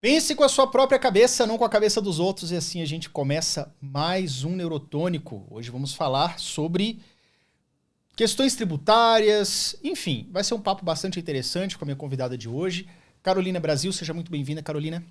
Pense com a sua própria cabeça, não com a cabeça dos outros, e assim a gente começa mais um Neurotônico. Hoje vamos falar sobre questões tributárias, enfim, vai ser um papo bastante interessante com a minha convidada de hoje, Carolina Brasil. Seja muito bem-vinda, Carolina.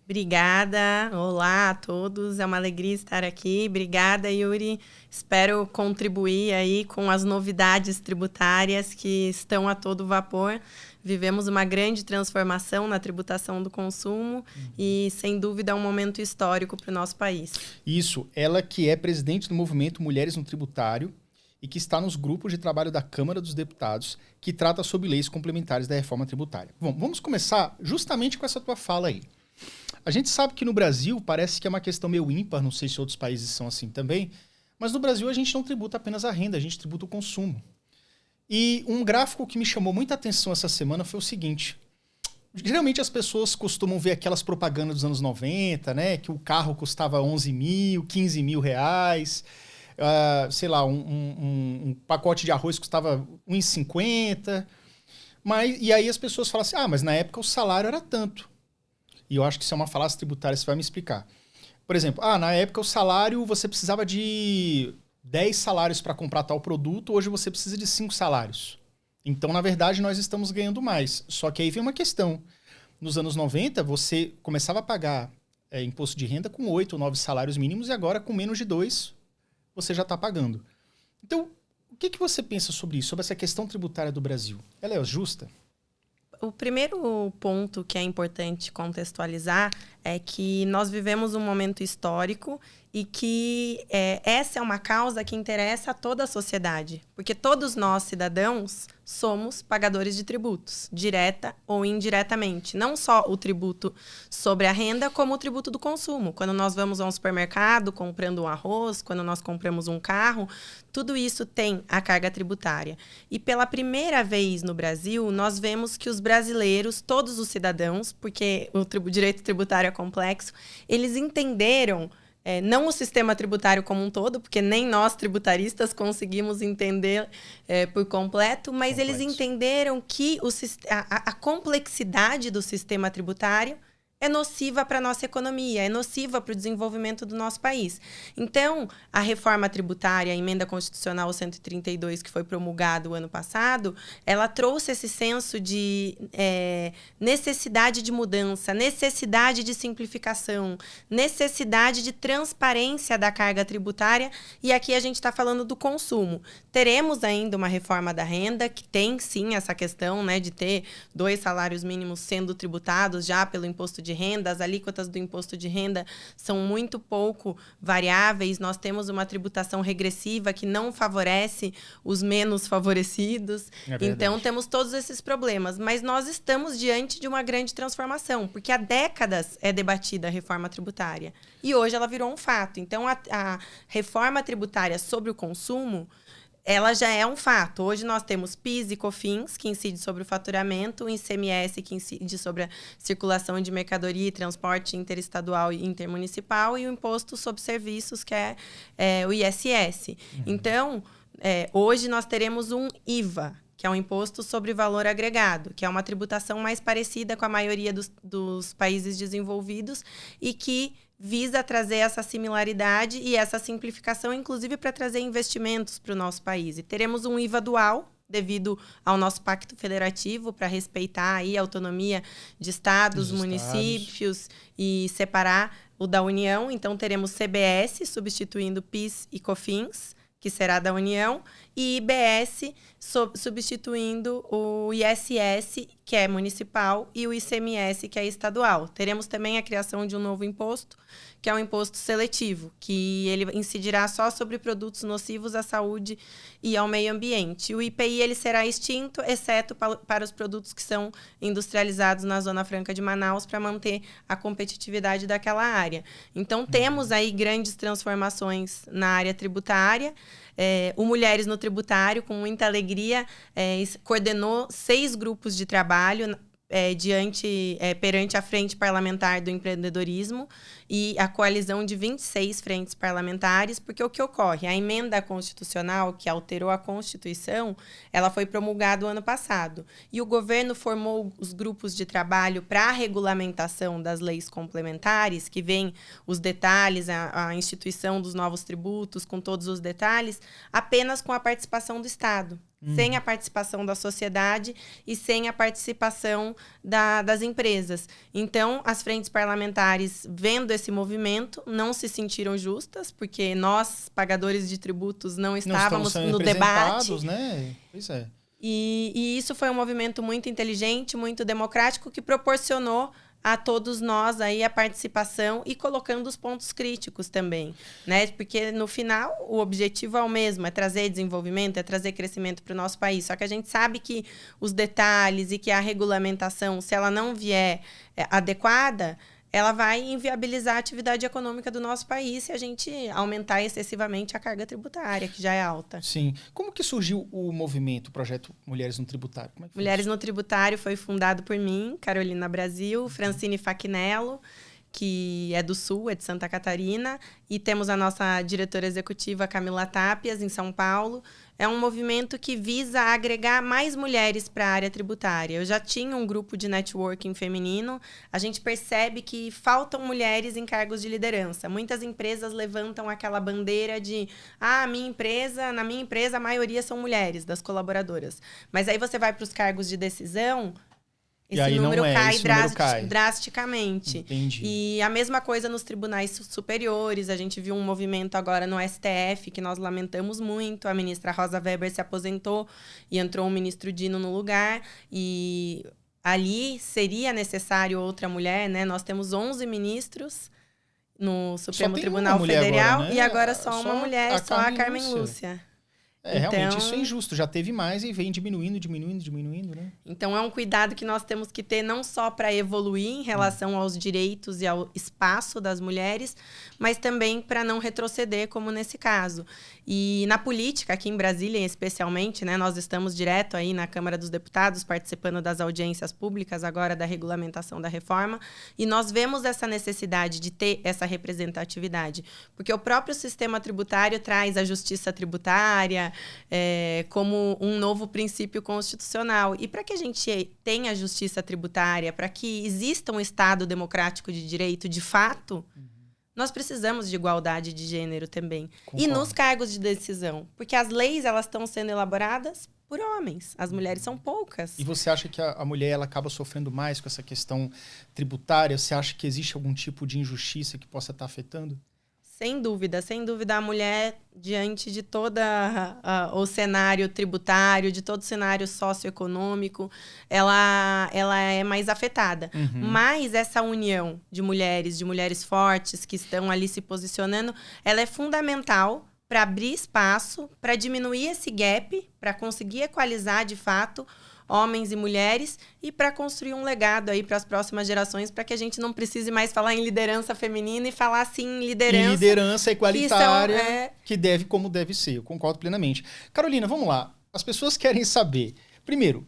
Obrigada, olá a todos, é uma alegria estar aqui. Obrigada, Yuri. Espero contribuir aí com as novidades tributárias que estão a todo vapor. Vivemos uma grande transformação na tributação do consumo e, sem dúvida, é um momento histórico para o nosso país. Isso, ela que é presidente do movimento Mulheres no Tributário e que está nos grupos de trabalho da Câmara dos Deputados que trata sobre leis complementares da reforma tributária. Bom, vamos começar justamente com essa tua fala aí. A gente sabe que no Brasil parece que é uma questão meio ímpar, não sei se outros países são assim também, mas no Brasil a gente não tributa apenas a renda, a gente tributa o consumo. E um gráfico que me chamou muita atenção essa semana foi o seguinte: geralmente as pessoas costumam ver aquelas propagandas dos anos 90, né? Que o carro custava 11 mil, 15 mil reais, sei lá, um pacote de arroz custava 1,50. E aí as pessoas falam assim, mas na época o salário era tanto. E eu acho que isso é uma falácia tributária, você vai me explicar. Por exemplo, na época o salário, você precisava de 10 salários para comprar tal produto, hoje você precisa de 5 salários. Então, na verdade, nós estamos ganhando mais. Só que aí vem uma questão. Nos anos 90, você começava a pagar imposto de renda com 8 ou 9 salários mínimos e agora com menos de 2 você já está pagando. Então, o que você pensa sobre isso, sobre essa questão tributária do Brasil? Ela é justa? O primeiro ponto que é importante contextualizar é que nós vivemos um momento histórico e que essa é uma causa que interessa a toda a sociedade, porque todos nós, cidadãos, somos pagadores de tributos, direta ou indiretamente. Não só o tributo sobre a renda, como o tributo do consumo. Quando nós vamos a um supermercado comprando um arroz, quando nós compramos um carro, tudo isso tem a carga tributária. E pela primeira vez no Brasil, nós vemos que os brasileiros, todos os cidadãos, porque o direito tributário é complexo, eles entenderam não o sistema tributário como um todo, porque nem nós tributaristas conseguimos entender por completo, mas eles entenderam que a complexidade do sistema tributário é nociva para a nossa economia, é nociva para o desenvolvimento do nosso país. Então, a reforma tributária, a emenda constitucional 132, que foi promulgada o ano passado, ela trouxe esse senso de necessidade de mudança, necessidade de simplificação, necessidade de transparência da carga tributária, e aqui a gente está falando do consumo. Teremos ainda uma reforma da renda, que tem sim essa questão, né, de ter 2 salários mínimos sendo tributados já pelo imposto de renda. As alíquotas do imposto de renda são muito pouco variáveis. Nós temos uma tributação regressiva que não favorece os menos favorecidos. Então, temos todos esses problemas. Mas nós estamos diante de uma grande transformação, porque há décadas é debatida a reforma tributária. E hoje ela virou um fato. Então, a reforma tributária sobre o consumo, ela já é um fato. Hoje nós temos PIS e COFINS, que incide sobre o faturamento, o ICMS, que incide sobre a circulação de mercadoria e transporte interestadual e intermunicipal, e o Imposto sobre Serviços, que é o ISS. Então, hoje nós teremos um IVA, que é um Imposto sobre Valor Agregado, que é uma tributação mais parecida com a maioria dos países desenvolvidos e que visa trazer essa similaridade e essa simplificação, inclusive para trazer investimentos para o nosso país. E teremos um IVA dual, devido ao nosso pacto federativo, para respeitar aí a autonomia de estados, municípios e separar o da União. Então, teremos CBS substituindo PIS e COFINS, que será da União, e IBS substituindo o ISS, que é municipal, e o ICMS, que é estadual. Teremos também a criação de um novo imposto, que é um imposto seletivo, que ele incidirá só sobre produtos nocivos à saúde e ao meio ambiente. O IPI ele será extinto, exceto para os produtos que são industrializados na Zona Franca de Manaus, para manter a competitividade daquela área. Então, temos aí grandes transformações na área tributária. O Mulheres no Tributário, com muita alegria, coordenou 6 grupos de trabalho perante a Frente Parlamentar do Empreendedorismo e a coalizão de 26 frentes parlamentares, porque o que ocorre? A emenda constitucional, que alterou a Constituição, ela foi promulgada o ano passado. E o governo formou os grupos de trabalho para a regulamentação das leis complementares, que vem os detalhes, a instituição dos novos tributos, com todos os detalhes, apenas com a participação do Estado. Sem a participação da sociedade e sem a participação das empresas. Então, as frentes parlamentares, vendo esse movimento, não se sentiram justas, porque nós, pagadores de tributos, não estávamos no debate. Né? Pois é. E isso foi um movimento muito inteligente, muito democrático, que proporcionou a todos nós aí a participação e colocando os pontos críticos também, né? Porque no final o objetivo é o mesmo, é trazer desenvolvimento, é trazer crescimento para o nosso país. Só que a gente sabe que os detalhes e que a regulamentação, se ela não vier adequada, ela vai inviabilizar a atividade econômica do nosso país se a gente aumentar excessivamente a carga tributária, que já é alta. Sim. Como que surgiu o movimento, o projeto Mulheres no Tributário? Como é que Mulheres no Tributário foi fundado por mim, Carolina Brasil, Francine Fachinello, que é do Sul, é de Santa Catarina, e temos a nossa diretora executiva, Camila Tapias, em São Paulo. É um movimento que visa agregar mais mulheres para a área tributária. Eu já tinha um grupo de networking feminino. A gente percebe que faltam mulheres em cargos de liderança. Muitas empresas levantam aquela bandeira de na minha empresa a maioria são mulheres, das colaboradoras. Mas aí você vai para os cargos de decisão, esse número cai drasticamente. Entendi. E a mesma coisa nos tribunais superiores. A gente viu um movimento agora no STF, que nós lamentamos muito. A ministra Rosa Weber se aposentou e entrou o ministro Dino no lugar. E ali seria necessário outra mulher, né? Nós temos 11 ministros no Supremo Tribunal Federal agora, né? E agora só uma mulher, só a Carmen Lúcia. Realmente, isso é injusto. Já teve mais e vem diminuindo, né? Então, é um cuidado que nós temos que ter não só para evoluir em relação aos direitos e ao espaço das mulheres, mas também para não retroceder, como nesse caso. E na política, aqui em Brasília, especialmente, né, nós estamos direto aí na Câmara dos Deputados, participando das audiências públicas agora da regulamentação da reforma, e nós vemos essa necessidade de ter essa representatividade, porque o próprio sistema tributário traz a justiça tributária, como um novo princípio constitucional. E para que a gente tenha justiça tributária, para que exista um Estado democrático de direito de fato, nós precisamos de igualdade de gênero também. Concordo. E nos cargos de decisão. Porque as leis elas estão sendo elaboradas por homens. As mulheres são poucas. E você acha que a mulher ela acaba sofrendo mais com essa questão tributária? Você acha que existe algum tipo de injustiça que possa estar afetando? Sem dúvida, a mulher, diante de todo o cenário tributário, de todo o cenário socioeconômico, ela é mais afetada. Mas essa união de mulheres fortes que estão ali se posicionando, ela é fundamental para abrir espaço, para diminuir esse gap, para conseguir equalizar de fato homens e mulheres e para construir um legado aí para as próximas gerações, para que a gente não precise mais falar em liderança feminina e falar sim em liderança. E liderança igualitária, que deve como deve ser. Eu concordo plenamente. Carolina, vamos lá. As pessoas querem saber, primeiro,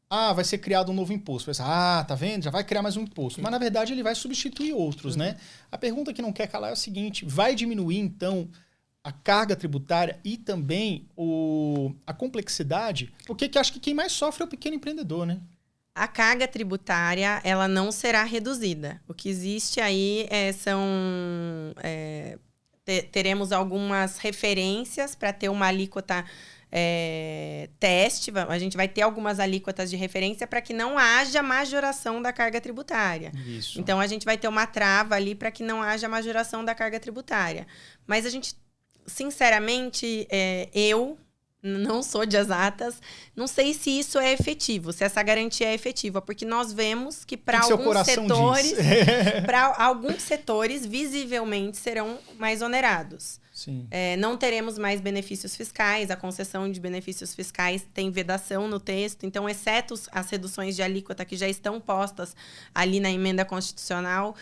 vai ser criado um novo imposto. Tá vendo? Já vai criar mais um imposto. Mas, na verdade, ele vai substituir outros, né? A pergunta que não quer calar é o seguinte, vai diminuir, então, a carga tributária e também a complexidade? Porque acho que quem mais sofre é o pequeno empreendedor, né? A carga tributária, ela não será reduzida. O que existe aí teremos algumas referências para ter uma alíquota teste. A gente vai ter algumas alíquotas de referência para que não haja majoração da carga tributária. Isso. Então, a gente vai ter uma trava ali para que não haja majoração da carga tributária. Mas a gente, sinceramente, eu não sou de exatas, não sei se isso é efetivo, se essa garantia é efetiva, porque nós vemos que para alguns setores visivelmente serão mais onerados. Sim. Não teremos mais benefícios fiscais, a concessão de benefícios fiscais tem vedação no texto, então, exceto as reduções de alíquota que já estão postas ali na emenda constitucional,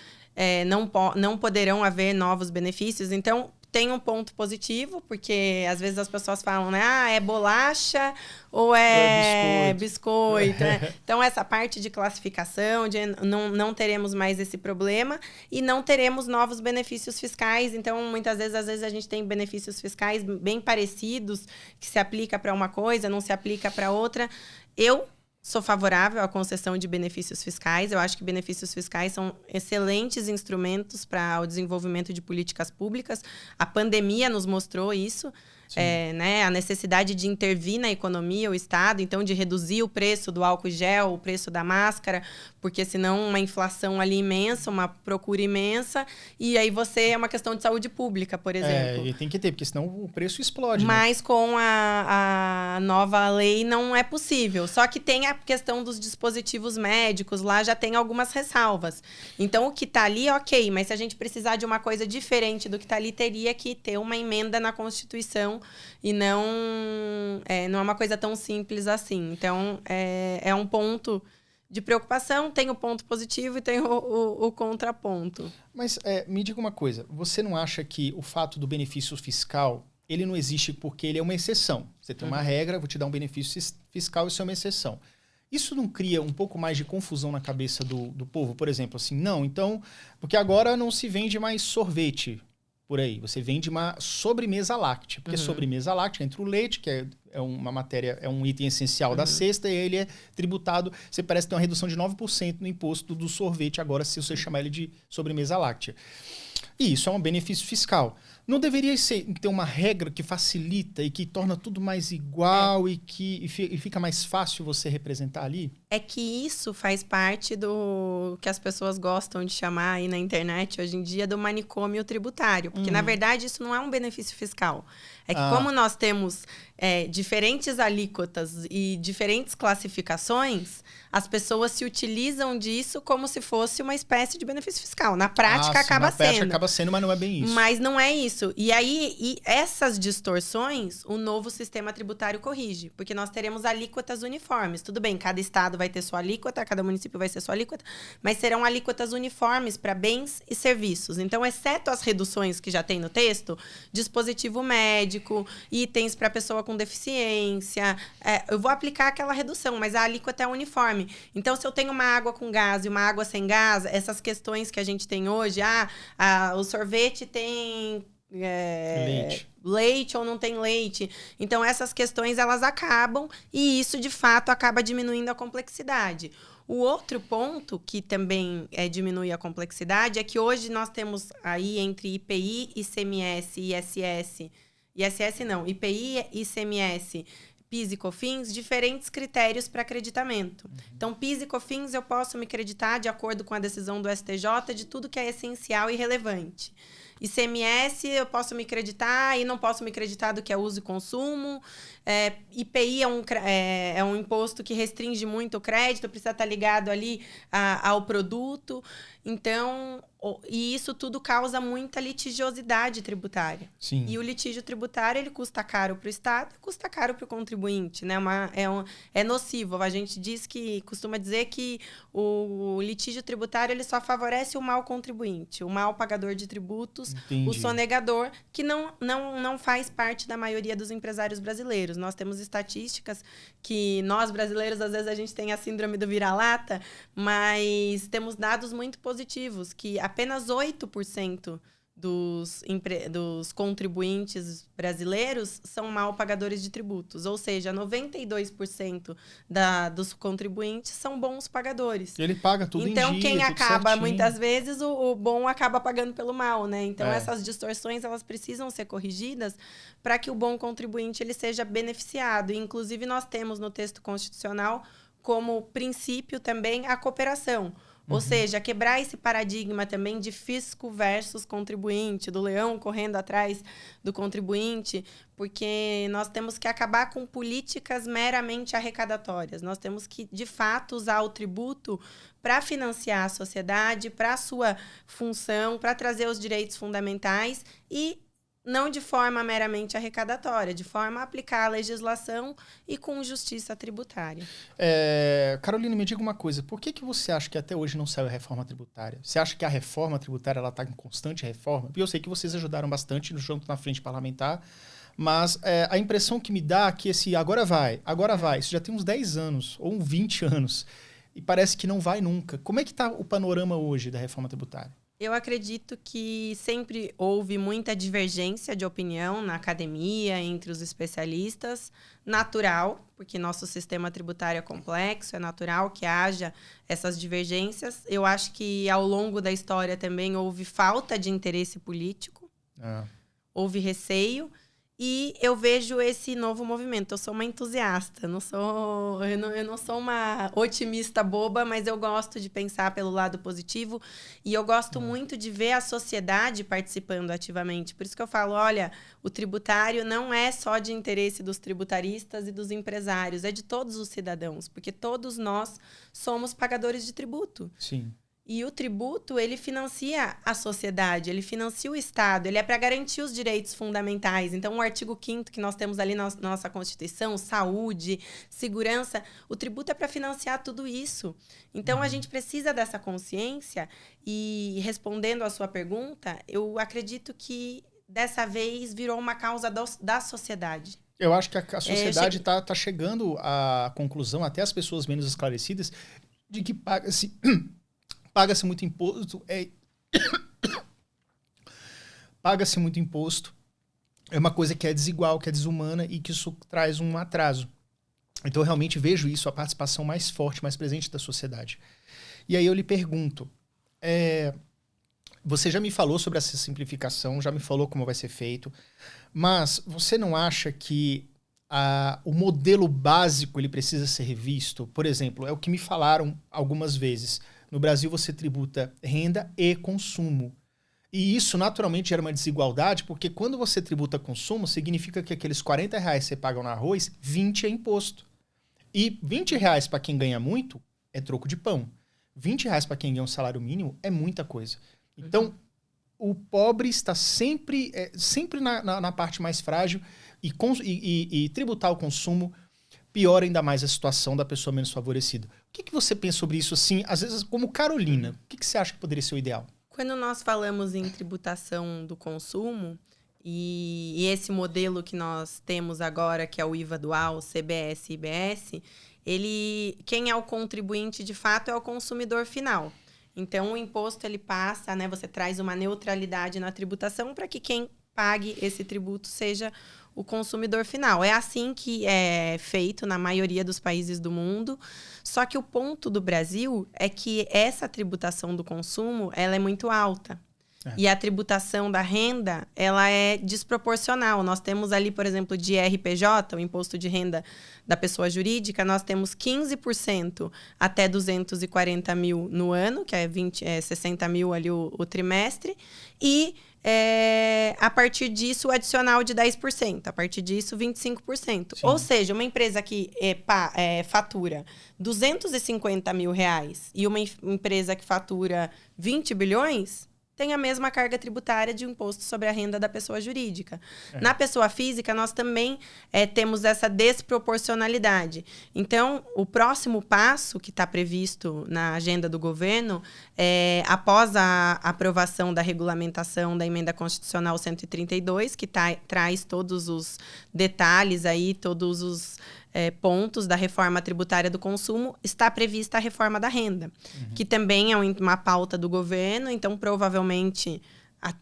não poderão haver novos benefícios. Então, tem um ponto positivo, porque às vezes as pessoas falam, né? Ah, é bolacha ou é biscoito. Né? Então, essa parte de classificação, não teremos mais esse problema e não teremos novos benefícios fiscais. Então, muitas vezes, às vezes a gente tem benefícios fiscais bem parecidos, que se aplica para uma coisa, não se aplica para outra. Eu sou favorável à concessão de benefícios fiscais. Eu acho que benefícios fiscais são excelentes instrumentos para o desenvolvimento de políticas públicas. A pandemia nos mostrou isso. Né, a necessidade de intervir na economia, o Estado, então de reduzir o preço do álcool gel, o preço da máscara, porque senão uma inflação ali imensa, uma procura imensa, e aí você é uma questão de saúde pública, por exemplo. E tem que ter, porque senão o preço explode. Mas né? com a nova lei não é possível. Só que tem a questão dos dispositivos médicos, lá já tem algumas ressalvas. Então, o que está ali, ok, mas se a gente precisar de uma coisa diferente do que está ali, teria que ter uma emenda na Constituição e não é uma coisa tão simples assim. Então, é um ponto de preocupação, tem o ponto positivo e tem o contraponto. Mas me diga uma coisa, você não acha que o fato do benefício fiscal, ele não existe porque ele é uma exceção? Você tem uma regra, vou te dar um benefício fiscal, isso é uma exceção. Isso não cria um pouco mais de confusão na cabeça do povo? Por exemplo, assim, não, então, porque agora não se vende mais sorvete por aí. Você vende uma sobremesa láctea. Porque sobremesa láctea entra o leite, que é uma matéria, é um item essencial da cesta, e ele é tributado. Você parece ter uma redução de 9% no imposto do sorvete agora, se você chamar ele de sobremesa láctea. E isso é um benefício fiscal. Não deveria ter uma regra que facilita e que torna tudo mais igual e fica mais fácil você representar ali? É que isso faz parte do que as pessoas gostam de chamar aí na internet hoje em dia do manicômio tributário. Porque, na verdade, isso não é um benefício fiscal. É que como nós temos diferentes alíquotas e diferentes classificações, as pessoas se utilizam disso como se fosse uma espécie de benefício fiscal. Na prática, acaba sendo. Na prática acaba sendo, mas não é bem isso. Mas não é isso. E aí, essas distorções, o novo sistema tributário corrige. Porque nós teremos alíquotas uniformes. Tudo bem, cada estado vai ter sua alíquota, cada município vai ter sua alíquota, mas serão alíquotas uniformes para bens e serviços. Então, exceto as reduções que já tem no texto, dispositivo médico, itens para pessoa com deficiência, eu vou aplicar aquela redução, mas a alíquota é uniforme. Então, se eu tenho uma água com gás e uma água sem gás, essas questões que a gente tem hoje, o sorvete tem leite ou não tem leite. Então, essas questões, elas acabam e isso, de fato, acaba diminuindo a complexidade. O outro ponto que também diminui a complexidade é que hoje nós temos aí entre IPI, ICMS e ISS... ISS não, IPI, ICMS, PIS e COFINS, diferentes critérios para acreditamento. Então, PIS e COFINS eu posso me creditar de acordo com a decisão do STJ de tudo que é essencial e relevante. ICMS eu posso me creditar e não posso me creditar do que é uso e consumo. IPI é um imposto que restringe muito o crédito, precisa estar ligado ali ao produto. Então, e isso tudo causa muita litigiosidade tributária. Sim. E o litígio tributário, ele custa caro para o Estado e custa caro para o contribuinte, né? É nocivo. A gente costuma dizer que o litígio tributário ele só favorece o mau contribuinte, o mau pagador de tributos, Entendi. O sonegador, que não faz parte da maioria dos empresários brasileiros. Nós temos estatísticas que nós, brasileiros, às vezes a gente tem a síndrome do vira-lata, mas temos dados muito positivos, que apenas 8% dos contribuintes brasileiros são mal pagadores de tributos. Ou seja, 92% dos contribuintes são bons pagadores. Ele paga tudo então, em dia, quem acaba, certinho. muitas vezes, o bom acaba pagando pelo mal, né? Então, essas distorções, elas precisam ser corrigidas para que o bom contribuinte ele seja beneficiado. E, inclusive, nós temos no texto constitucional como princípio também a cooperação. Ou seja, quebrar esse paradigma também de fisco versus contribuinte, do leão correndo atrás do contribuinte, porque nós temos que acabar com políticas meramente arrecadatórias. Nós temos que, de fato, usar o tributo para financiar a sociedade, para a sua função, para trazer os direitos fundamentais e não de forma meramente arrecadatória, de forma a aplicar a legislação e com justiça tributária. Carolina, me diga uma coisa. Por que você acha que até hoje não saiu a reforma tributária? Você acha que a reforma tributária está em constante reforma? Porque eu sei que vocês ajudaram bastante junto na frente parlamentar, mas a impressão que me dá é que agora vai, isso já tem uns 10 anos ou uns 20 anos e parece que não vai nunca. Como é que está o panorama hoje da reforma tributária? Eu acredito que sempre houve muita divergência de opinião na academia, entre os especialistas. Natural, porque nosso sistema tributário é complexo, é natural que haja essas divergências. Eu acho que ao longo da história também houve falta de interesse político, houve receio. E eu vejo esse novo movimento. Eu sou uma entusiasta, eu não sou uma otimista boba, mas eu gosto de pensar pelo lado positivo e eu gosto muito de ver a sociedade participando ativamente. Por isso que eu falo, olha, o tributário não é só de interesse dos tributaristas e dos empresários, é de todos os cidadãos, porque todos nós somos pagadores de tributo. Sim. E o tributo, ele financia a sociedade, ele financia o Estado, ele é para garantir os direitos fundamentais. Então, o artigo 5º que nós temos ali na nossa Constituição, saúde, segurança, o tributo é para financiar tudo isso. Então, a gente precisa dessa consciência e, respondendo à sua pergunta, eu acredito que, dessa vez, virou uma causa da sociedade. Eu acho que a sociedade está chegando à conclusão, até as pessoas menos esclarecidas, de que paga-se muito imposto, paga-se muito imposto, é uma coisa que é desigual, que é desumana e que isso traz um atraso. Então, eu realmente vejo isso, a participação mais forte, mais presente da sociedade. E aí eu lhe pergunto, você já me falou sobre essa simplificação, já me falou como vai ser feito, mas você não acha que o modelo básico ele precisa ser revisto? Por exemplo, é o que me falaram algumas vezes. No Brasil, você tributa renda e consumo. E isso, naturalmente, gera uma desigualdade, porque quando você tributa consumo, significa que aqueles R$40 que você paga no arroz, 20 é imposto. E R$20 para quem ganha muito é troco de pão. R$20 para quem ganha um salário mínimo é muita coisa. Então, o pobre está sempre na parte mais frágil e tributar o consumo piora ainda mais a situação da pessoa menos favorecida. O que você pensa sobre isso, assim, às vezes, como Carolina? O que você acha que poderia ser o ideal? Quando nós falamos em tributação do consumo, e esse modelo que nós temos agora, que é o IVA dual, CBS e IBS, quem é o contribuinte, de fato, é o consumidor final. Então, o imposto, ele passa, né, você traz uma neutralidade na tributação para que quem pague esse tributo seja o consumidor final. É assim que é feito na maioria dos países do mundo. Só que o ponto do Brasil é que essa tributação do consumo, ela é muito alta. E a tributação da renda, ela é desproporcional. Nós temos ali, por exemplo, de RPJ, o imposto de renda da pessoa jurídica, nós temos 15% até 240 mil no ano, que é 60 mil ali o trimestre, e a partir disso, o adicional de 10%. A partir disso, 25%. Sim. Ou seja, uma empresa que fatura R$250 mil e uma empresa que fatura 20 bilhões... tem a mesma carga tributária de imposto sobre a renda da pessoa jurídica. Na pessoa física, nós também temos essa desproporcionalidade. Então, o próximo passo que está previsto na agenda do governo, após a aprovação da regulamentação da Emenda Constitucional 132, que traz todos os detalhes aí, todos os pontos da reforma tributária do consumo, está prevista a reforma da renda, que também é uma pauta do governo. Então, provavelmente,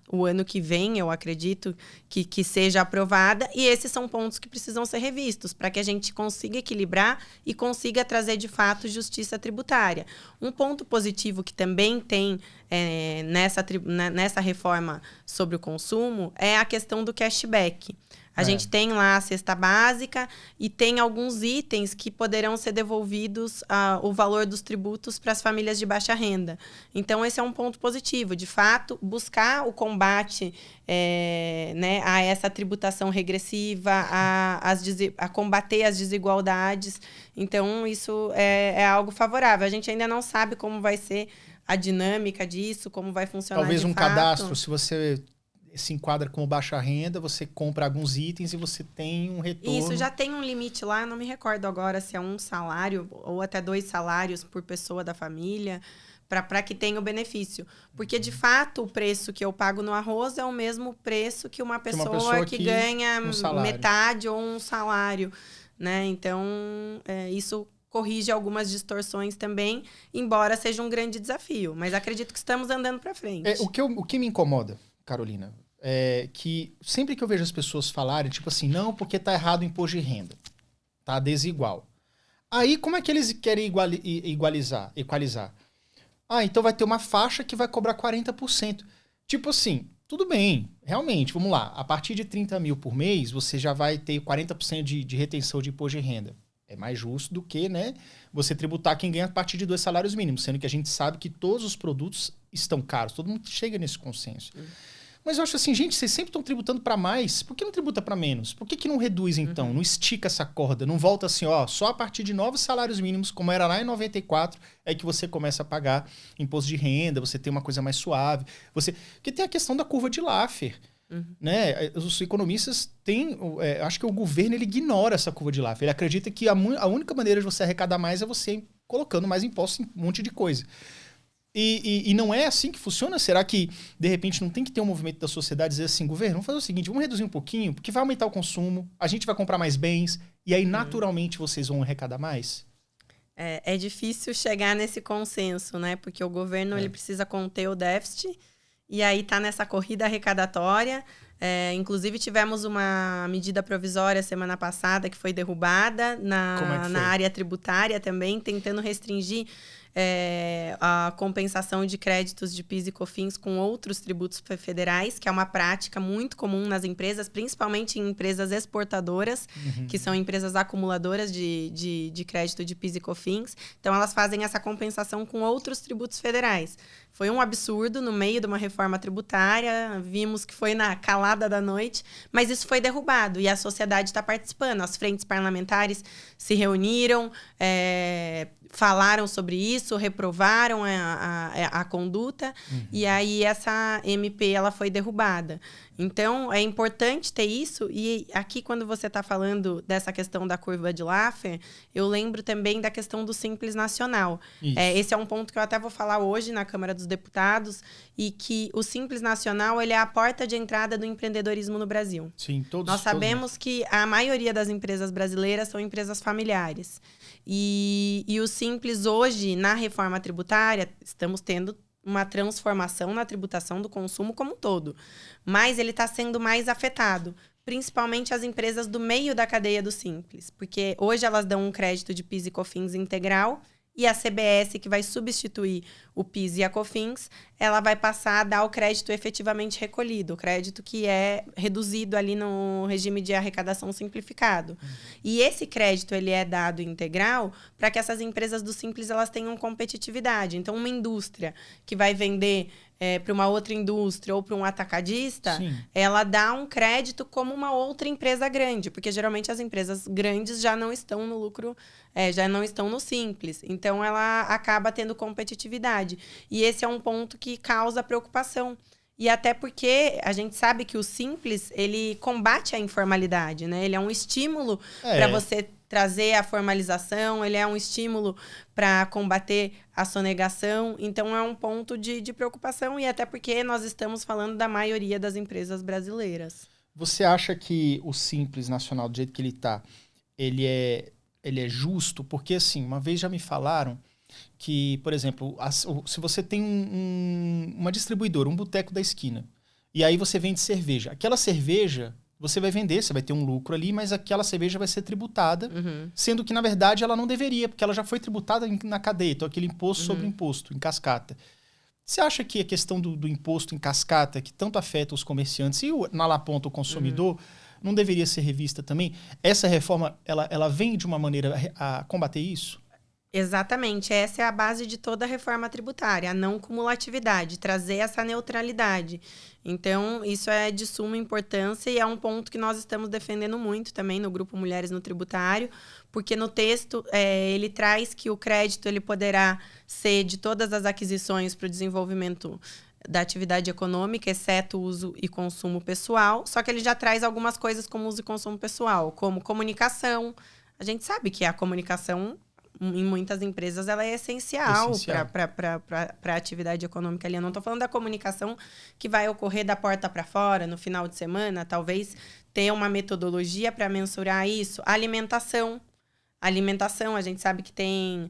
o ano que vem, eu acredito, que seja aprovada. E esses são pontos que precisam ser revistos para que a gente consiga equilibrar e consiga trazer, de fato, justiça tributária. Um ponto positivo que também tem nessa reforma sobre o consumo é a questão do cashback. A gente tem lá a cesta básica e tem alguns itens que poderão ser devolvidos o valor dos tributos para as famílias de baixa renda. Então, esse é um ponto positivo. De fato, buscar o combate a essa tributação regressiva, a combater as desigualdades. Então, isso é algo favorável. A gente ainda não sabe como vai ser a dinâmica disso, como vai funcionar. Talvez de um fato. Cadastro, se você se enquadra como baixa renda, você compra alguns itens e você tem um retorno. Isso, já tem um limite lá, eu não me recordo agora se é 1 salário ou até 2 salários por pessoa da família, para que tenha o benefício. Porque, de fato, o preço que eu pago no arroz é o mesmo preço que uma pessoa que ganha metade ou um salário, né? Então, isso corrige algumas distorções também, embora seja um grande desafio. Mas acredito que estamos andando para frente. O que me incomoda, Carolina, é que sempre que eu vejo as pessoas falarem, tipo assim, não, porque tá errado o imposto de renda, tá desigual. Aí, como é que eles querem equalizar? Então vai ter uma faixa que vai cobrar 40%. Tipo assim, tudo bem, realmente, vamos lá. A partir de 30 mil por mês, você já vai ter 40% de retenção de imposto de renda. É mais justo do que, né, você tributar quem ganha a partir de 2 salários mínimos, sendo que a gente sabe que todos os produtos estão caros. Todo mundo chega nesse consenso. Mas eu acho assim, gente, vocês sempre estão tributando para mais. Por que não tributa para menos? Por que não reduz, então? Não estica essa corda. Não volta assim, só a partir de 9 salários mínimos, como era lá em 94, é que você começa a pagar imposto de renda, você tem uma coisa mais suave. Porque tem a questão da curva de Laffer. Né? Os economistas têm... acho que o governo ele ignora essa curva de Laffer. Ele acredita que a única maneira de você arrecadar mais é você colocando mais impostos em um monte de coisa. E não é assim que funciona? Será que, de repente, não tem que ter um movimento da sociedade dizer assim, governo, vamos fazer o seguinte, vamos reduzir um pouquinho, porque vai aumentar o consumo, a gente vai comprar mais bens, e aí, naturalmente, vocês vão arrecadar mais? É difícil chegar nesse consenso, né? Porque o governo ele precisa conter o déficit, e aí tá nessa corrida arrecadatória. Inclusive, tivemos uma medida provisória semana passada que foi derrubada na área tributária também, tentando restringir a compensação de créditos de PIS e COFINS com outros tributos federais, que é uma prática muito comum nas empresas, principalmente em empresas exportadoras, que são empresas acumuladoras de crédito de PIS e COFINS. Então, elas fazem essa compensação com outros tributos federais. Foi um absurdo no meio de uma reforma tributária, vimos que foi na calada da noite, mas isso foi derrubado e a sociedade está participando. As frentes parlamentares se reuniram, falaram sobre isso, reprovaram a conduta, e aí essa MP ela foi derrubada. Então, é importante ter isso, e aqui quando você está falando dessa questão da curva de Laffer, eu lembro também da questão do Simples Nacional. Esse é um ponto que eu até vou falar hoje na Câmara dos Deputados, e que o Simples Nacional ele é a porta de entrada do empreendedorismo no Brasil. Sim, Nós sabemos que a maioria das empresas brasileiras são empresas familiares. E o Simples hoje, na reforma tributária, estamos tendo uma transformação na tributação do consumo como um todo. Mas ele está sendo mais afetado, principalmente as empresas do meio da cadeia do Simples. Porque hoje elas dão um crédito de PIS e COFINS integral, e a CBS, que vai substituir o PIS e a COFINS, ela vai passar a dar o crédito efetivamente recolhido, o crédito que é reduzido ali no regime de arrecadação simplificado. E esse crédito ele é dado integral para que essas empresas do Simples elas tenham competitividade. Então, uma indústria que vai vender para uma outra indústria ou para um atacadista, ela dá um crédito como uma outra empresa grande, porque geralmente as empresas grandes já não estão no lucro, já não estão no Simples. Então, ela acaba tendo competitividade. E esse é um ponto que causa preocupação. E até porque a gente sabe que o Simples, ele combate a informalidade, né? Ele é um estímulo para você trazer a formalização, ele é um estímulo para combater a sonegação. Então, é um ponto de preocupação, e até porque nós estamos falando da maioria das empresas brasileiras. Você acha que o Simples Nacional, do jeito que ele está, ele é justo? Porque, assim, uma vez já me falaram que, por exemplo, se você tem uma distribuidora, um boteco da esquina, e aí você vende cerveja. Aquela cerveja você vai vender, você vai ter um lucro ali, mas aquela cerveja vai ser tributada, sendo que, na verdade, ela não deveria, porque ela já foi tributada na cadeia. Então, aquele imposto sobre imposto, em cascata. Você acha que a questão do imposto em cascata, que tanto afeta os comerciantes e, na ponta, o consumidor, não deveria ser revista também? Essa reforma, ela vem de uma maneira a combater isso? Exatamente. Essa é a base de toda a reforma tributária, a não cumulatividade, trazer essa neutralidade. Então, isso é de suma importância e é um ponto que nós estamos defendendo muito também no Grupo Mulheres no Tributário, porque no texto ele traz que o crédito ele poderá ser de todas as aquisições para o desenvolvimento da atividade econômica, exceto uso e consumo pessoal. Só que ele já traz algumas coisas como uso e consumo pessoal, como comunicação. A gente sabe que a comunicação, em muitas empresas, ela é essencial. Para a atividade econômica ali. Eu não estou falando da comunicação que vai ocorrer da porta para fora, no final de semana, talvez ter uma metodologia para mensurar isso. Alimentação, a gente sabe que tem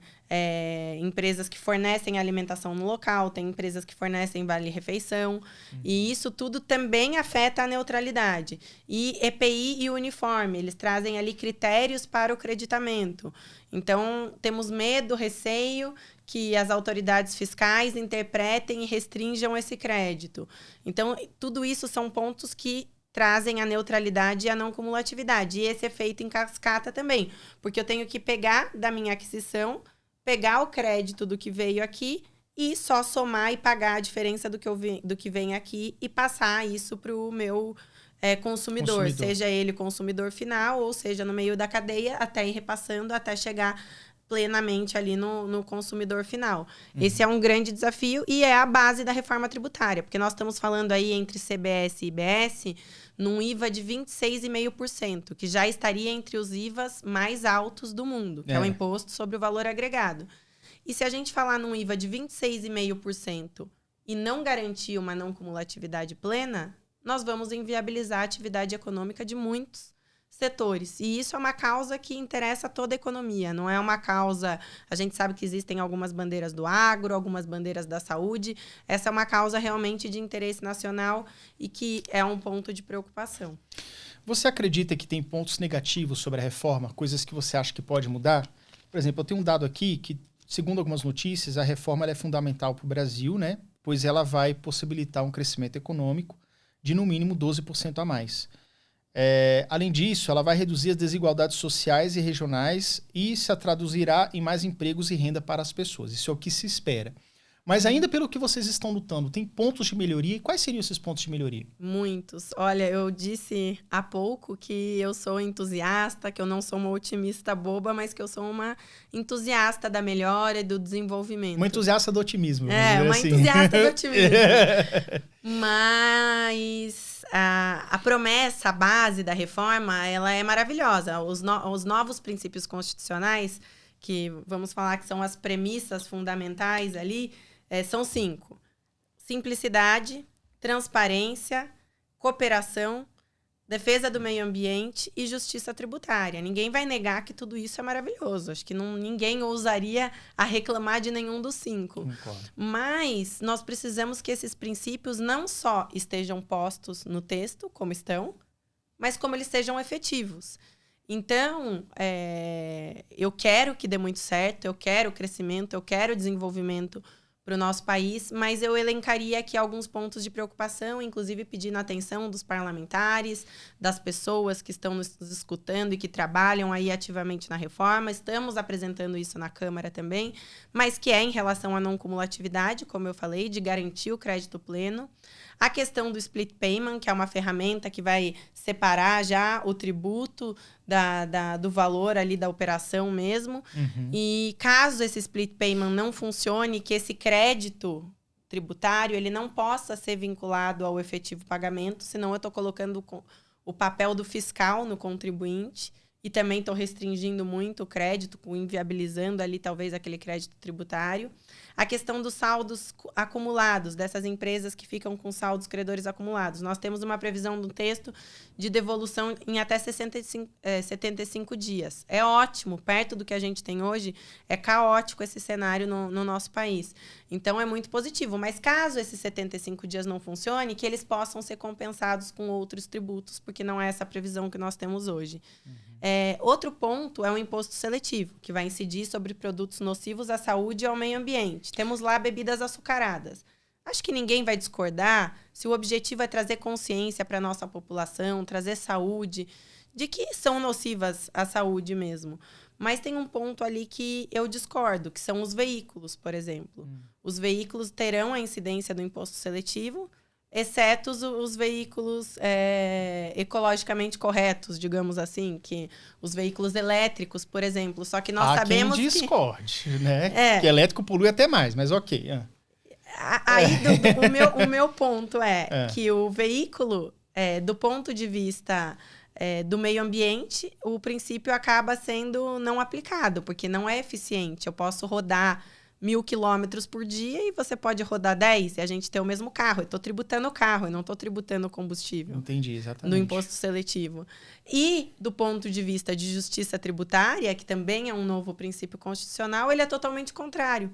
empresas que fornecem alimentação no local, tem empresas que fornecem vale-refeição, e isso tudo também afeta a neutralidade. E EPI e uniforme, eles trazem ali critérios para o creditamento. Então, temos medo, receio que as autoridades fiscais interpretem e restringam esse crédito. Então, tudo isso são pontos que trazem a neutralidade e a não cumulatividade. E esse efeito em cascata também. Porque eu tenho que pegar da minha aquisição, pegar o crédito do que veio aqui e só somar e pagar a diferença do que vem aqui e passar isso para o meu consumidor. Seja ele consumidor final ou seja no meio da cadeia, até ir repassando, até chegar plenamente ali no consumidor final. Esse é um grande desafio e é a base da reforma tributária. Porque nós estamos falando aí entre CBS e IBS num IVA de 26,5%, que já estaria entre os IVAs mais altos do mundo, que é o Imposto sobre o Valor Agregado. E se a gente falar num IVA de 26,5% e não garantir uma não cumulatividade plena, nós vamos inviabilizar a atividade econômica de muitos setores. E isso é uma causa que interessa a toda a economia. Não é uma causa... A gente sabe que existem algumas bandeiras do agro, algumas bandeiras da saúde. Essa é uma causa realmente de interesse nacional e que é um ponto de preocupação. Você acredita que tem pontos negativos sobre a reforma? Coisas que você acha que pode mudar? Por exemplo, eu tenho um dado aqui que, segundo algumas notícias, a reforma ela é fundamental para o Brasil, né? Pois ela vai possibilitar um crescimento econômico de, no mínimo, 12% a mais. Além disso, ela vai reduzir as desigualdades sociais e regionais e se traduzirá em mais empregos e renda para as pessoas. Isso é o que se espera. Mas ainda pelo que vocês estão lutando, tem pontos de melhoria? E quais seriam esses pontos de melhoria? Muitos. Olha, eu disse há pouco que eu sou entusiasta, que eu não sou uma otimista boba, mas que eu sou uma entusiasta da melhora e do desenvolvimento. Uma entusiasta do otimismo. Uma assim. entusiasta do otimismo. Mas a promessa, a base da reforma, ela é maravilhosa. Os novos princípios constitucionais, que vamos falar que são as premissas fundamentais ali, são 5. Simplicidade, transparência, cooperação, defesa do meio ambiente e justiça tributária. Ninguém vai negar que tudo isso é maravilhoso. Acho que ninguém ousaria a reclamar de nenhum dos 5. Mas nós precisamos que esses princípios não só estejam postos no texto, como estão, mas como eles sejam efetivos. Então, eu quero que dê muito certo, eu quero crescimento, eu quero desenvolvimento para o nosso país, mas eu elencaria aqui alguns pontos de preocupação, inclusive pedindo a atenção dos parlamentares, das pessoas que estão nos escutando e que trabalham aí ativamente na reforma. Estamos apresentando isso na Câmara também, mas que é em relação à não cumulatividade, como eu falei, de garantir o crédito pleno. A questão do split payment, que é uma ferramenta que vai separar já o tributo do valor ali da operação mesmo. E caso esse split payment não funcione, que esse crédito tributário ele não possa ser vinculado ao efetivo pagamento, senão eu estou colocando o papel do fiscal no contribuinte e também estou restringindo muito o crédito, inviabilizando ali talvez aquele crédito tributário. A questão dos saldos acumulados, dessas empresas que ficam com saldos credores acumulados. Nós temos uma previsão no texto de devolução em até 75 dias. É ótimo, perto do que a gente tem hoje, é caótico esse cenário no nosso país. Então, é muito positivo. Mas caso esses 75 dias não funcione, que eles possam ser compensados com outros tributos, porque não é essa a previsão que nós temos hoje. Outro ponto é o imposto seletivo, que vai incidir sobre produtos nocivos à saúde e ao meio ambiente. Temos lá bebidas açucaradas. Acho que ninguém vai discordar se o objetivo é trazer consciência para a nossa população, trazer saúde, de que são nocivas à saúde mesmo. Mas tem um ponto ali que eu discordo, que são os veículos, por exemplo. Os veículos terão a incidência do imposto seletivo, exceto os veículos ecologicamente corretos, digamos assim, que os veículos elétricos, por exemplo. Só que nós sabemos que... Há quem discorde, né? Que elétrico polui até mais, mas ok. O meu ponto é que o veículo, do ponto de vista do meio ambiente, o princípio acaba sendo não aplicado, porque não é eficiente. Eu posso rodar 1.000 quilômetros por dia e você pode rodar 10 e a gente ter o mesmo carro. Eu estou tributando o carro, eu não estou tributando o combustível. Entendi, exatamente. No imposto seletivo. E, do ponto de vista de justiça tributária, que também é um novo princípio constitucional, ele é totalmente contrário.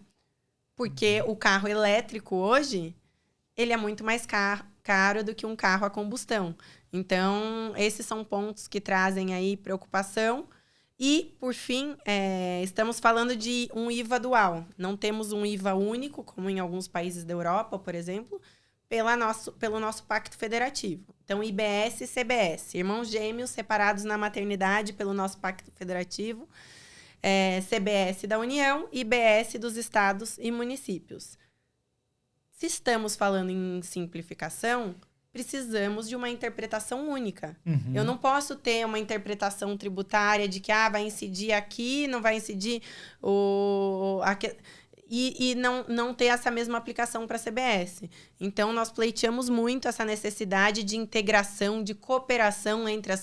Porque o carro elétrico hoje, ele é muito mais caro do que um carro a combustão. Então, esses são pontos que trazem aí preocupação. E, por fim, estamos falando de um IVA dual. Não temos um IVA único, como em alguns países da Europa, por exemplo, pelo nosso pacto federativo. Então, IBS e CBS, irmãos gêmeos separados na maternidade pelo nosso pacto federativo, CBS da União e IBS dos estados e municípios. Se estamos falando em simplificação, precisamos de uma interpretação única. Uhum. Eu não posso ter uma interpretação tributária de que vai incidir aqui, não vai incidir e não ter essa mesma aplicação para a CBS. Então, nós pleiteamos muito essa necessidade de integração, de cooperação entre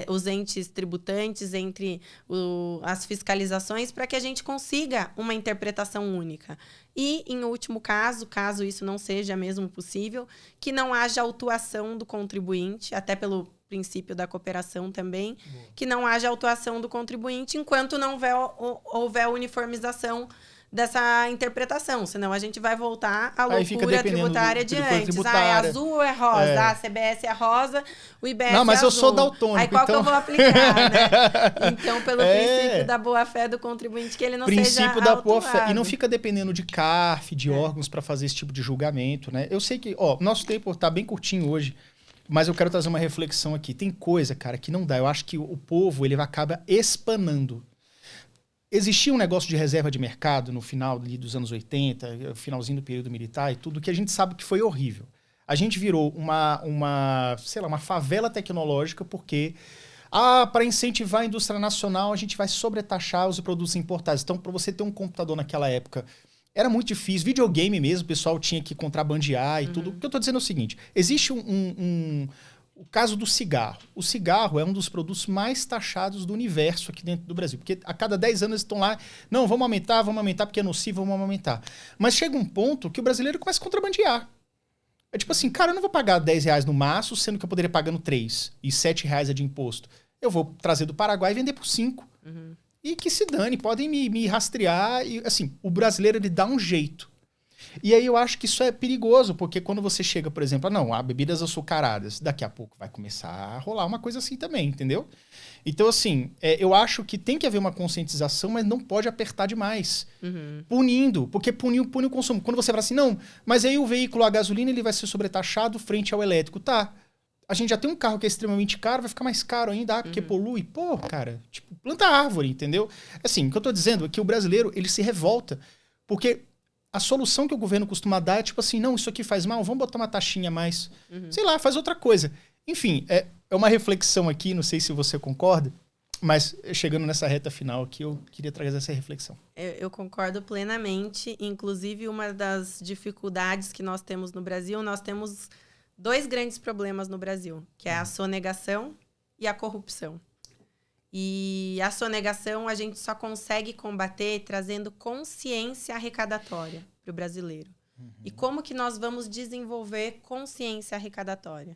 os entes tributantes, entre as fiscalizações, para que a gente consiga uma interpretação única. E, em último caso isso não seja mesmo possível, que não haja autuação do contribuinte, até pelo princípio da cooperação também, que não haja autuação do contribuinte enquanto não houver uniformização dessa interpretação, senão a gente vai voltar à loucura tributária de antes. É azul ou é rosa? A CBS é rosa, o IBS não, mas é azul. eu sou daltônico. Aí qual que eu vou aplicar, né? Então, pelo princípio da boa-fé do contribuinte, que ele não seja autuado. Princípio da boa-fé. E não fica dependendo de CARF, de órgãos para fazer esse tipo de julgamento, né? Eu sei que, nosso tempo tá bem curtinho hoje, mas eu quero trazer uma reflexão aqui. Tem coisa, cara, que não dá. Eu acho que o povo, ele acaba espanando. Existia um negócio de reserva de mercado no final ali dos anos 80, finalzinho do período militar e tudo, que a gente sabe que foi horrível. A gente virou uma favela tecnológica porque, para incentivar a indústria nacional, a gente vai sobretaxar os produtos importados. Então, para você ter um computador naquela época, era muito difícil. Videogame mesmo, o pessoal tinha que contrabandear e tudo. O que eu estou dizendo é o seguinte, existe o caso do cigarro. O cigarro é um dos produtos mais taxados do universo aqui dentro do Brasil. Porque a cada 10 anos eles estão lá, não, vamos aumentar porque é nocivo, vamos aumentar. Mas chega um ponto que o brasileiro começa a contrabandear. É tipo assim, cara, eu não vou pagar R$10 no maço, sendo que eu poderia pagando 3 e R$7 é de imposto. Eu vou trazer do Paraguai e vender por 5. Uhum. E que se dane, podem me rastrear. E, assim, o brasileiro, ele dá um jeito. E aí eu acho que isso é perigoso, porque quando você chega, por exemplo, há bebidas açucaradas, daqui a pouco vai começar a rolar uma coisa assim também, entendeu? Então, assim, eu acho que tem que haver uma conscientização, mas não pode apertar demais. Uhum. Punindo, porque pune o consumo. Quando você fala assim, não, mas aí o veículo a gasolina ele vai ser sobretaxado frente ao elétrico. Tá, a gente já tem um carro que é extremamente caro, vai ficar mais caro ainda, porque polui. Pô, cara, tipo, planta árvore, entendeu? Assim, o que eu tô dizendo é que o brasileiro, ele se revolta, porque a solução que o governo costuma dar é tipo assim, não, isso aqui faz mal, vamos botar uma taxinha a mais. Sei lá, faz outra coisa. Enfim, é uma reflexão aqui, não sei se você concorda, mas chegando nessa reta final aqui, eu queria trazer essa reflexão. Eu concordo plenamente. Inclusive, uma das dificuldades que nós temos no Brasil, nós temos 2 grandes problemas no Brasil, que é a sonegação e a corrupção. E a sonegação a gente só consegue combater trazendo consciência arrecadatória para o brasileiro. E como que nós vamos desenvolver consciência arrecadatória?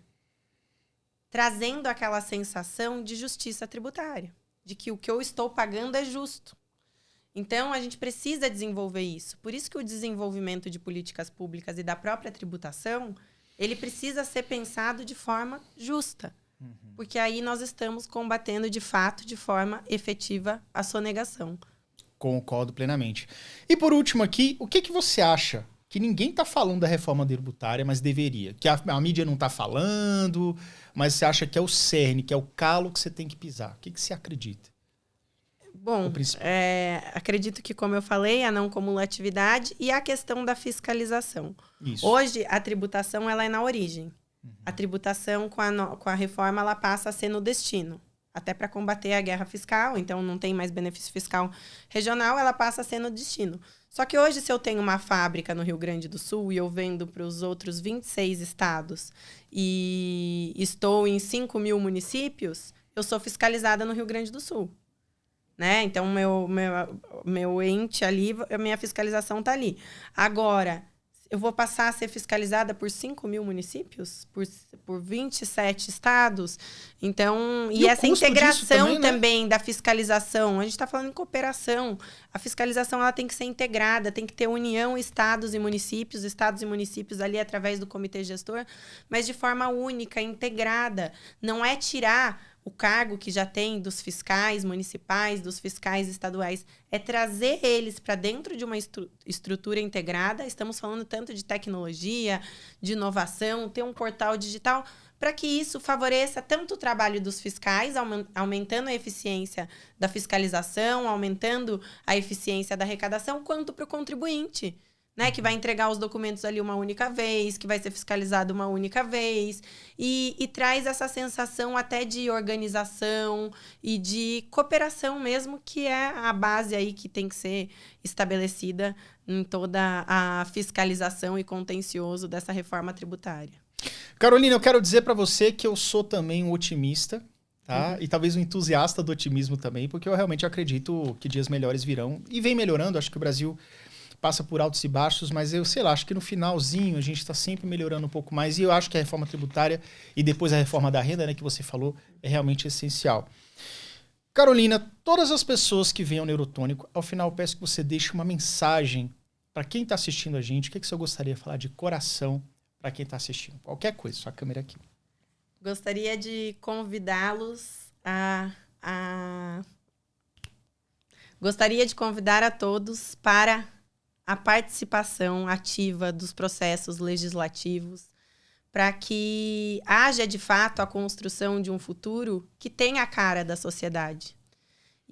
Trazendo aquela sensação de justiça tributária, de que o que eu estou pagando é justo. Então, a gente precisa desenvolver isso. Por isso que o desenvolvimento de políticas públicas e da própria tributação, ele precisa ser pensado de forma justa. Porque aí nós estamos combatendo, de fato, de forma efetiva, a sonegação. Concordo plenamente. E por último aqui, o que você acha que ninguém está falando da reforma tributária, mas deveria? Que a mídia não está falando, mas você acha que é o cerne, que é o calo que você tem que pisar. O que você acredita? Bom, acredito que, como eu falei, a não cumulatividade e a questão da fiscalização. Isso. Hoje, a tributação ela é na origem. A tributação, com a reforma, ela passa a ser no destino. até para combater a guerra fiscal, então não tem mais benefício fiscal regional, ela passa a ser no destino. Só que hoje, se eu tenho uma fábrica no Rio Grande do Sul e eu vendo para os outros 26 estados e estou em 5.000 municípios, eu sou fiscalizada no Rio Grande do Sul. Né? Então, meu ente ali, a minha fiscalização está ali. Agora, eu vou passar a ser fiscalizada por 5.000 municípios? Por 27 estados? Então, e essa integração também, né? Da fiscalização. A gente está falando em cooperação. A fiscalização ela tem que ser integrada, tem que ter união estados e municípios ali através do comitê gestor, mas de forma única, integrada. Não é tirar o cargo que já tem dos fiscais municipais, dos fiscais estaduais, é trazer eles para dentro de uma estrutura integrada. Estamos falando tanto de tecnologia, de inovação, ter um portal digital, para que isso favoreça tanto o trabalho dos fiscais, aumentando a eficiência da fiscalização, aumentando a eficiência da arrecadação, quanto para o contribuinte. Né, que vai entregar os documentos ali uma única vez, que vai ser fiscalizado uma única vez, e traz essa sensação até de organização e de cooperação mesmo, que é a base aí que tem que ser estabelecida em toda a fiscalização e contencioso dessa reforma tributária. Carolina, eu quero dizer para você que eu sou também um otimista, tá? E talvez um entusiasta do otimismo também, porque eu realmente acredito que dias melhores virão e vem melhorando. Acho que o Brasil passa por altos e baixos, mas eu sei lá, acho que no finalzinho a gente está sempre melhorando um pouco mais, e eu acho que a reforma tributária e depois a reforma da renda, né, que você falou, é realmente essencial. Carolina, todas as pessoas que vêm ao Neurotônico, ao final eu peço que você deixe uma mensagem para quem está assistindo a gente. O que você gostaria de falar de coração para quem está assistindo? Qualquer coisa, sua câmera aqui. Gostaria de convidá-los Gostaria de convidar a todos para a participação ativa dos processos legislativos, para que haja, de fato, a construção de um futuro que tenha a cara da sociedade.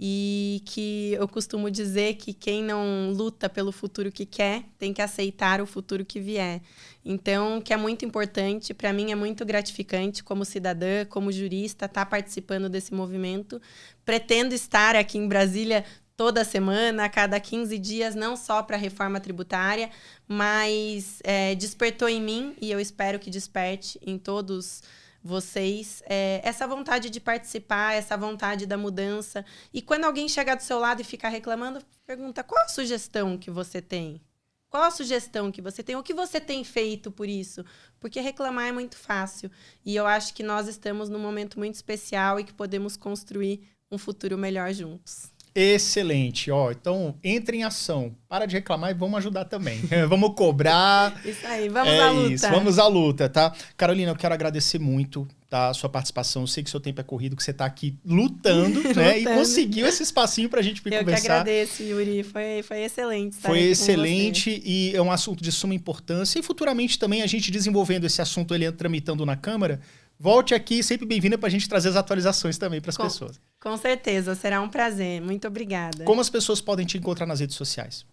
E que eu costumo dizer que quem não luta pelo futuro que quer, tem que aceitar o futuro que vier. Então, que é muito importante, para mim é muito gratificante como cidadã, como jurista, estar participando desse movimento. Pretendo estar aqui em Brasília toda semana, a cada 15 dias, não só para a reforma tributária, mas despertou em mim, e eu espero que desperte em todos vocês, essa vontade de participar, essa vontade da mudança. E quando alguém chegar do seu lado e ficar reclamando, pergunta: qual a sugestão que você tem? Qual a sugestão que você tem? O que você tem feito por isso? Porque reclamar é muito fácil. E eu acho que nós estamos num momento muito especial e que podemos construir um futuro melhor juntos. Excelente, ó, então entre em ação, para de reclamar e vamos ajudar também, vamos cobrar. Isso aí, vamos à luta. Isso, vamos à luta, tá? Carolina, eu quero agradecer muito, tá, a sua participação. Eu sei que seu tempo é corrido, que você tá aqui lutando, né, e conseguiu esse espacinho pra gente conversar. Eu que agradeço, Yuri, foi excelente estar Foi aqui excelente com você. E é um assunto de suma importância, e futuramente também a gente desenvolvendo esse assunto, ele tramitando na Câmara. Volte aqui, sempre bem-vinda para a gente trazer as atualizações também para as pessoas. Com certeza, será um prazer. Muito obrigada. Como as pessoas podem te encontrar nas redes sociais?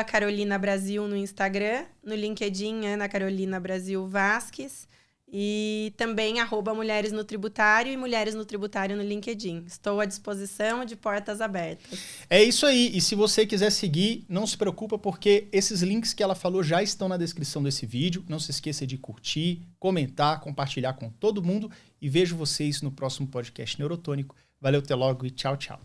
@CarolinaBrasil no Instagram, no LinkedIn, Ana Carolina Brasil Vasques. E também @Mulheres no Tributário e Mulheres no Tributário no LinkedIn. Estou à disposição, de portas abertas. É isso aí. E se você quiser seguir, não se preocupa, porque esses links que ela falou já estão na descrição desse vídeo. Não se esqueça de curtir, comentar, compartilhar com todo mundo. E vejo vocês no próximo podcast Neurotônico. Valeu, até logo e tchau, tchau.